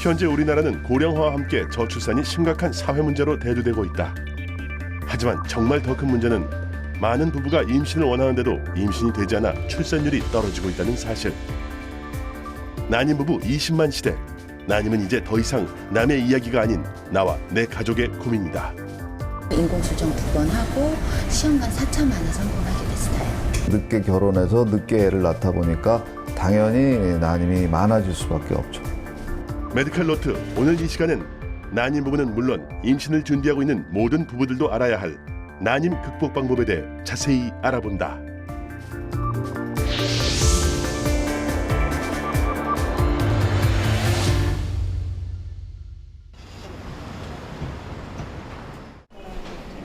현재 우리나라는 고령화와 함께 저출산이 심각한 사회 문제로 대두되고 있다. 하지만 정말 더 큰 문제는 많은 부부가 임신을 원하는데도 임신이 되지 않아 출산율이 떨어지고 있다는 사실. 난임 부부 20만 시대. 난임은 이제 더 이상 남의 이야기가 아닌 나와 내 가족의 고민이다. 인공수정 2번 하고 시험관 4차 만에 성공하게 됐어요. 늦게 결혼해서 늦게 애를 낳다 보니까 당연히 난임이 많아질 수밖에 없죠. 메디컬 노트. 오늘 이 시간은 난임 부부는 물론 임신을 준비하고 있는 모든 부부들도 알아야 할 난임 극복 방법에 대해 자세히 알아본다.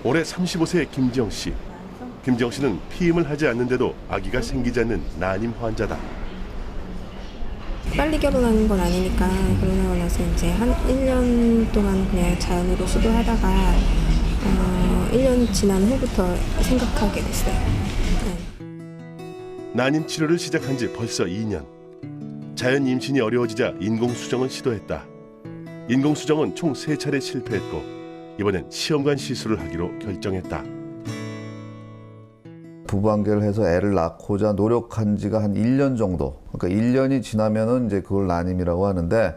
올해 35세의 김지영 씨. 김지영 씨는 피임을 하지 않는데도 아기가 생기지 않는 난임 환자다. 빨리 결혼하는 건 아니니까 결혼하고 나서 이제 한 1년 동안 그냥 자연으로 시도하다가 1년 지난 후부터 생각하게 됐어요. 네. 난임 치료를 시작한 지 벌써 2년. 자연 임신이 어려워지자 인공수정을 시도했다. 인공수정은 총 3차례 실패했고 이번엔 시험관 시술을 하기로 결정했다. 부부관계를 해서 애를 낳고자 노력한 지가 한 1년 정도. 그러니까 1년이 지나면은 이제 그걸 난임이라고 하는데,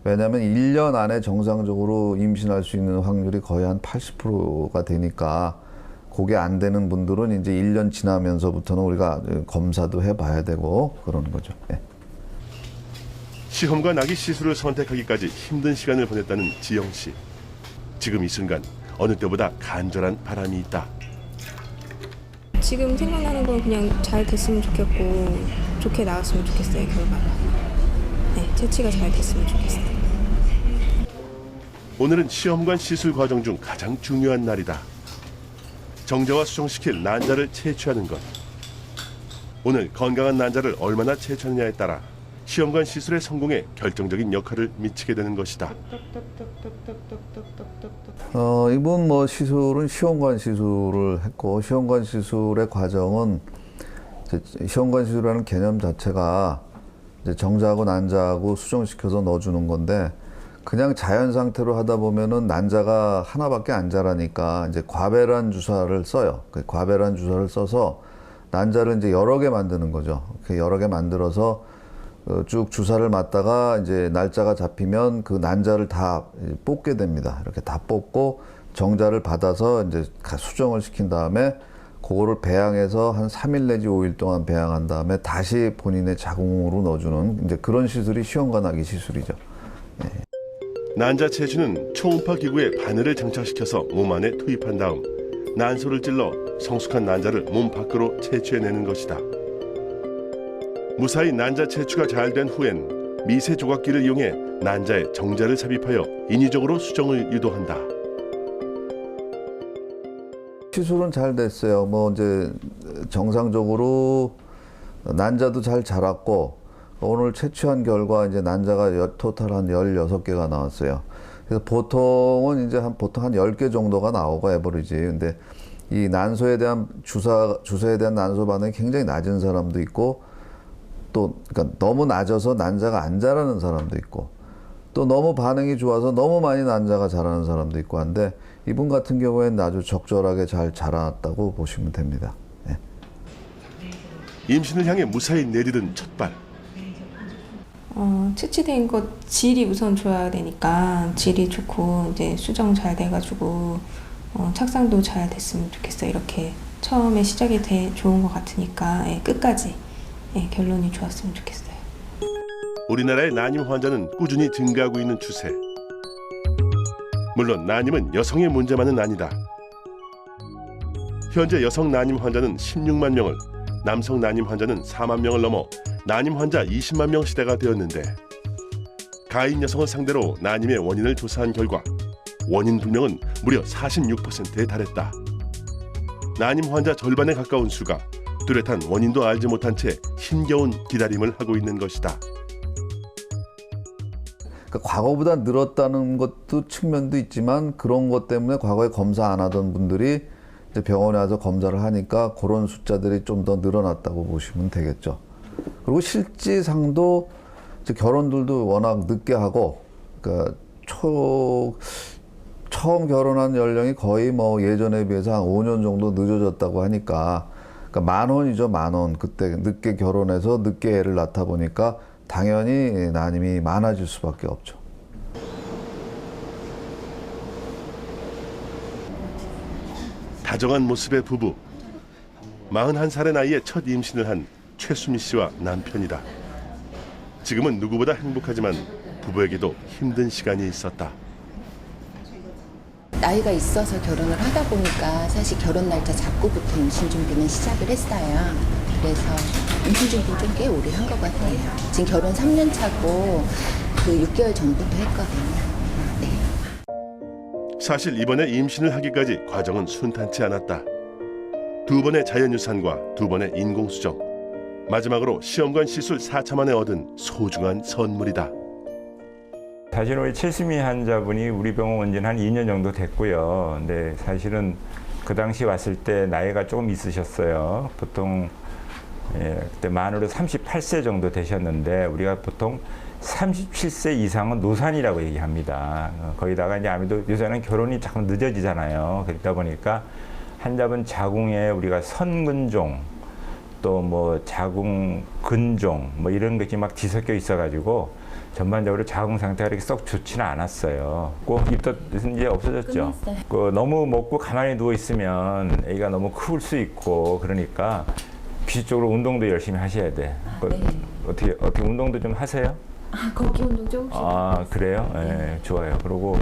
왜냐하면 1년 안에 정상적으로 임신할 수 있는 확률이 거의 한 80%가 되니까 그게 안 되는 분들은 이제 1년 지나면서부터는 우리가 검사도 해봐야 되고 그러는 거죠. 네. 시험관 아기 시술을 선택하기까지 힘든 시간을 보냈다는 지영 씨. 지금 이 순간 어느 때보다 간절한 바람이 있다. 지금 생각나는 건 그냥 잘 됐으면 좋겠고 좋게 나왔으면 좋겠어요, 결과가. 네, 채취가 잘 됐으면 좋겠어요. 오늘은 시험관 시술 과정 중 가장 중요한 날이다. 정자와 수정시킬 난자를 채취하는 것. 오늘 건강한 난자를 얼마나 채취하느냐에 따라 시험관 시술의 성공에 결정적인 역할을 미치게 되는 것이다. 이번 시술은 시험관 시술을 했고, 시험관 시술의 과정은 시험관 시술이라는 개념 자체가 이제 정자하고 난자하고 수정시켜서 넣어주는 건데, 그냥 자연 상태로 하다 보면은 난자가 하나밖에 안 자라니까 이제 과배란 주사를 써요. 그 과배란 주사를 써서 난자를 이제 여러 개 만드는 거죠. 여러 개 만들어서 쭉 주사를 맞다가 이제 날짜가 잡히면 그 난자를 다 뽑게 됩니다. 이렇게 다 뽑고 정자를 받아서 이제 수정을 시킨 다음에 그거를 배양해서 한 3일 내지 5일 동안 배양한 다음에 다시 본인의 자궁으로 넣어주는 이제 그런 시술이 시험관 아기 시술이죠. 네. 난자 채취는 초음파 기구에 바늘을 장착시켜서 몸 안에 투입한 다음 난소를 찔러 성숙한 난자를 몸 밖으로 채취해내는 것이다. 무사히 난자 채취가 잘 된 후엔 미세 조각기를 이용해 난자에 정자를 삽입하여 인위적으로 수정을 유도한다. 시술은 잘 됐어요. 이제 정상적으로 난자도 잘 자랐고, 오늘 채취한 결과 이제 난자가 토탈 한 16개가 나왔어요. 그래서 보통은 이제 보통 한 10개 정도가 나오고 에버리지. 근데 이 난소에 대한 주사에 대한 난소 반응이 굉장히 낮은 사람도 있고, 또 그러니까 너무 낮아서 난자가 안 자라는 사람도 있고, 또 너무 반응이 좋아서 너무 많이 난자가 자라는 사람도 있고 한데, 이분 같은 경우에는 아주 적절하게 잘 자랐다고 보시면 됩니다. 네. 임신을 향해 무사히 내디딘 첫발. 채취된 것 질이 우선 좋아야 되니까 질이 좋고 이제 수정 잘 돼가지고 착상도 잘 됐으면 좋겠어요. 이렇게 처음에 시작이 좋은 것 같으니까 끝까지 결론이 좋았으면 좋겠어요. 우리나라의 난임 환자는 꾸준히 증가하고 있는 추세. 물론 난임은 여성의 문제만은 아니다. 현재 여성 난임 환자는 16만 명을, 남성 난임 환자는 4만 명을 넘어 난임 환자 20만 명 시대가 되었는데, 가임 여성을 상대로 난임의 원인을 조사한 결과 원인 불명은 무려 46%에 달했다. 난임 환자 절반에 가까운 수가 뚜렷한 원인도 알지 못한 채 힘겨운 기다림을 하고 있는 것이다. 그러니까 과거보다 늘었다는 것도 측면도 있지만, 그런 것 때문에 과거에 검사 안 하던 분들이 이제 병원에 와서 검사를 하니까 그런 숫자들이 좀 더 늘어났다고 보시면 되겠죠. 그리고 실질상도 이제 결혼들도 워낙 늦게 하고, 그러니까 처음 결혼한 연령이 거의 뭐 예전에 비해서 한 5년 정도 늦어졌다고 하니까, 그러니까 만원이죠, 만원. 그때 늦게 결혼해서 늦게 애를 낳다 보니까 당연히 난임이 많아질 수밖에 없죠. 다정한 모습의 부부. 41살의 나이에 첫 임신을 한 최수미 씨와 남편이다. 지금은 누구보다 행복하지만 부부에게도 힘든 시간이 있었다. 나이가 있어서 결혼을 하다 보니까 사실 결혼 날짜 잡고부터 임신 준비는 시작을 했어요. 그래서 임신 준비는 좀 꽤 오래 한 것 같아요. 지금 결혼 3년 차고 그 6개월 전부터 했거든요. 네. 사실 이번에 임신을 하기까지 과정은 순탄치 않았다. 2번의 자연유산과 2번의 인공수정, 마지막으로 시험관 시술 4차 만에 얻은 소중한 선물이다. 사실 우리 최수미 환자분이 우리 병원 온 지는 한 2년 정도 됐고요. 근데 사실은 그 당시 왔을 때 나이가 조금 있으셨어요. 보통 그때 만으로 38세 정도 되셨는데 우리가 보통 37세 이상은 노산이라고 얘기합니다. 거기다가 이제 아무래도 요새는 결혼이 자꾸 늦어지잖아요. 그러다 보니까 환자분 자궁에 우리가 선근종 또 뭐 자궁 근종 뭐 이런 것이 막 뒤섞여 있어가지고 전반적으로 자궁 상태가 그렇게 썩 좋지는 않았어요. 꼭 입덧 이제 없어졌죠. 그 너무 먹고 가만히 누워 있으면 애가 너무 클 수 있고 그러니까 규칙적으로 운동도 열심히 하셔야 돼. 네. 어떻게 운동도 좀 하세요? 걷기 운동 조금씩. 그래요? 네, 좋아요. 그리고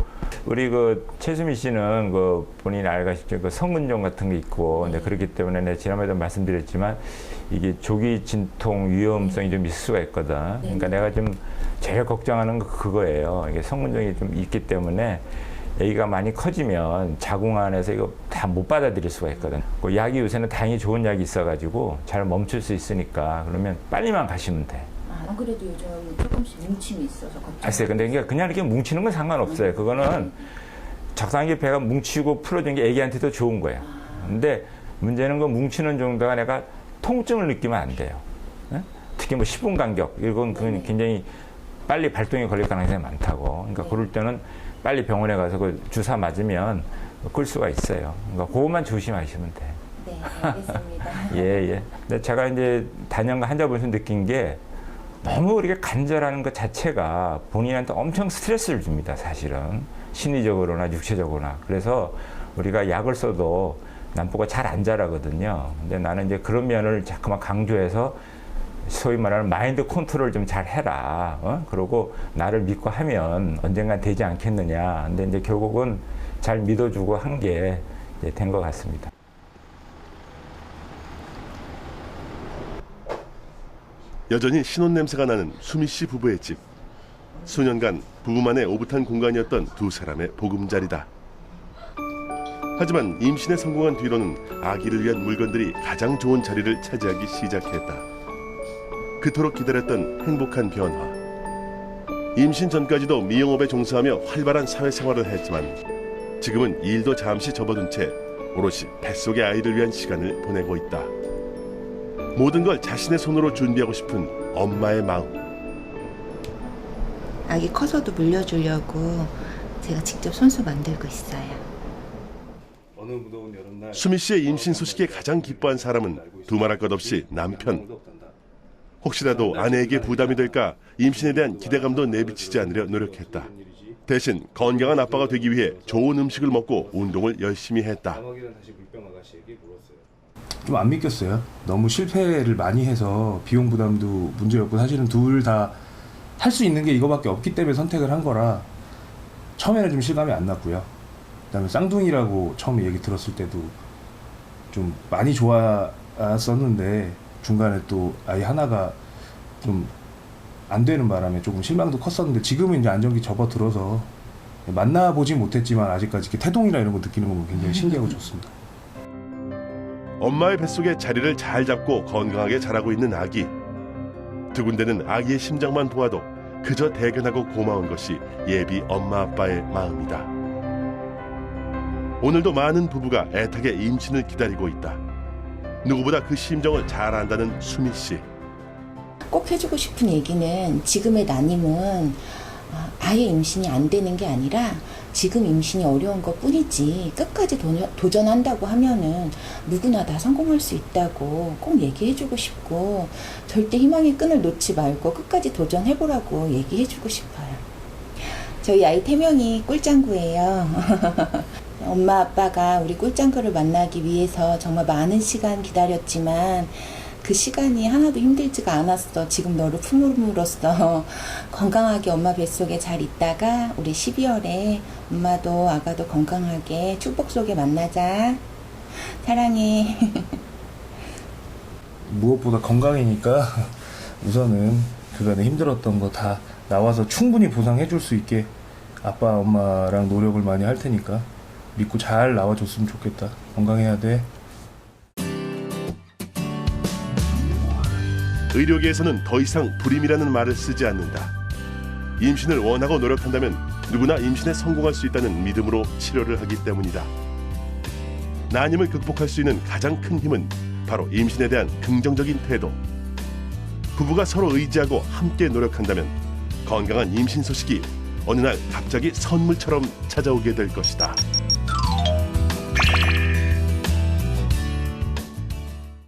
우리 그 최수미 씨는 그 본인이 알다시피 그 성근종 같은 게 있고, 근데 그렇기 때문에 내가 지난번에도 말씀드렸지만 이게 조기 진통 위험성이 좀 있을 수가 있거든. 그러니까 내가 좀 제일 걱정하는 거 그거예요. 이게 성근종이 좀 있기 때문에 아기가 많이 커지면 자궁 안에서 이거 다 못 받아들일 수가 있거든. 그 약이 요새는 다행히 좋은 약이 있어가지고 잘 멈출 수 있으니까 그러면 빨리만 가시면 돼. 안 그래도 요즘 조금씩 뭉침이 있어서 걱정. 알았어요. 근데 그냥 이렇게 뭉치는 건 상관없어요. 그거는 적당하게 배가 뭉치고 풀어준 게 애기한테도 좋은 거야. 근데 문제는 그 뭉치는 정도가 내가 통증을 느끼면 안 돼요. 네? 특히 뭐 10분 간격 이건 그건 굉장히 빨리 발동이 걸릴 가능성이 많다고. 그러니까 그럴 때는 빨리 병원에 가서 그 주사 맞으면 끌 수가 있어요. 그러니까 그것만 조심하시면 돼. 네, 알겠습니다. 예. 근데 제가 이제 단연간 환자분에서 느낀 게 너무 이렇게 간절하는 것 자체가 본인한테 엄청 스트레스를 줍니다, 사실은. 심리적으로나 육체적으로나. 그래서 우리가 약을 써도 남보고 잘 안 자라거든요. 근데 나는 이제 그런 면을 자꾸만 강조해서 소위 말하는 마인드 컨트롤 좀 잘 해라. 그러고 나를 믿고 하면 언젠간 되지 않겠느냐. 근데 이제 결국은 잘 믿어주고 한 게 된 것 같습니다. 여전히 신혼 냄새가 나는 수미 씨 부부의 집. 수년간 부부만의 오붓한 공간이었던 두 사람의 보금자리다. 하지만 임신에 성공한 뒤로는 아기를 위한 물건들이 가장 좋은 자리를 차지하기 시작했다. 그토록 기다렸던 행복한 변화. 임신 전까지도 미용업에 종사하며 활발한 사회생활을 했지만 지금은 일도 잠시 접어둔 채 오롯이 뱃속의 아이를 위한 시간을 보내고 있다. 모든 걸 자신의 손으로 준비하고 싶은 엄마의 마음. 아기 커서도 물려주려고 제가 직접 손수 만들고 있어요. 어느 무더운 여름날 수미 씨의 임신 소식에 가장 기뻐한 사람은 두말할 것 없이 남편. 혹시라도 아내에게 부담이 될까 임신에 대한 기대감도 내비치지 않으려 노력했다. 대신 건강한 아빠가 되기 위해 좋은 음식을 먹고 운동을 열심히 했다. 까마귀는 다시 물병 아가씨에게 물었어요. 좀 안 믿겼어요. 너무 실패를 많이 해서 비용 부담도 문제였고 사실은 둘 다 할 수 있는 게 이거밖에 없기 때문에 선택을 한 거라 처음에는 좀 실감이 안 났고요. 그다음에 쌍둥이라고 처음에 얘기 들었을 때도 좀 많이 좋았었는데 중간에 또 아이 하나가 좀 안 되는 바람에 조금 실망도 컸었는데 지금은 이제 안정기 접어들어서 만나보진 못했지만 아직까지 이렇게 태동이나 이런 거 느끼는 거 보면 굉장히 신기하고 좋습니다. 엄마의 뱃속에 자리를 잘 잡고 건강하게 자라고 있는 아기. 두근대는 아기의 심장만 보아도 그저 대견하고 고마운 것이 예비 엄마 아빠의 마음이다. 오늘도 많은 부부가 애타게 임신을 기다리고 있다. 누구보다 그 심정을 잘 안다는 수미 씨. 꼭 해주고 싶은 얘기는 지금의 난임은 아예 임신이 안 되는 게 아니라 지금 임신이 어려운 것 뿐이지 끝까지 도전한다고 하면은 누구나 다 성공할 수 있다고 꼭 얘기해주고 싶고 절대 희망의 끈을 놓지 말고 끝까지 도전해보라고 얘기해주고 싶어요. 저희 아이 태명이 꿀짱구예요. 엄마 아빠가 우리 꿀짱구를 만나기 위해서 정말 많은 시간 기다렸지만 그 시간이 하나도 힘들지가 않았어. 지금 너를 품음으로써 건강하게 엄마 뱃속에 잘 있다가 우리 12월에 엄마도 아가도 건강하게 축복 속에 만나자. 사랑해. 무엇보다 건강이니까 우선은 그간에 힘들었던 거 다 나와서 충분히 보상해 줄 수 있게 아빠 엄마랑 노력을 많이 할 테니까 믿고 잘 나와줬으면 좋겠다. 건강해야 돼. 의료계에서는 더 이상 불임이라는 말을 쓰지 않는다. 임신을 원하고 노력한다면 누구나 임신에 성공할 수 있다는 믿음으로 치료를 하기 때문이다. 난임을 극복할 수 있는 가장 큰 힘은 바로 임신에 대한 긍정적인 태도. 부부가 서로 의지하고 함께 노력한다면 건강한 임신 소식이 어느 날 갑자기 선물처럼 찾아오게 될 것이다.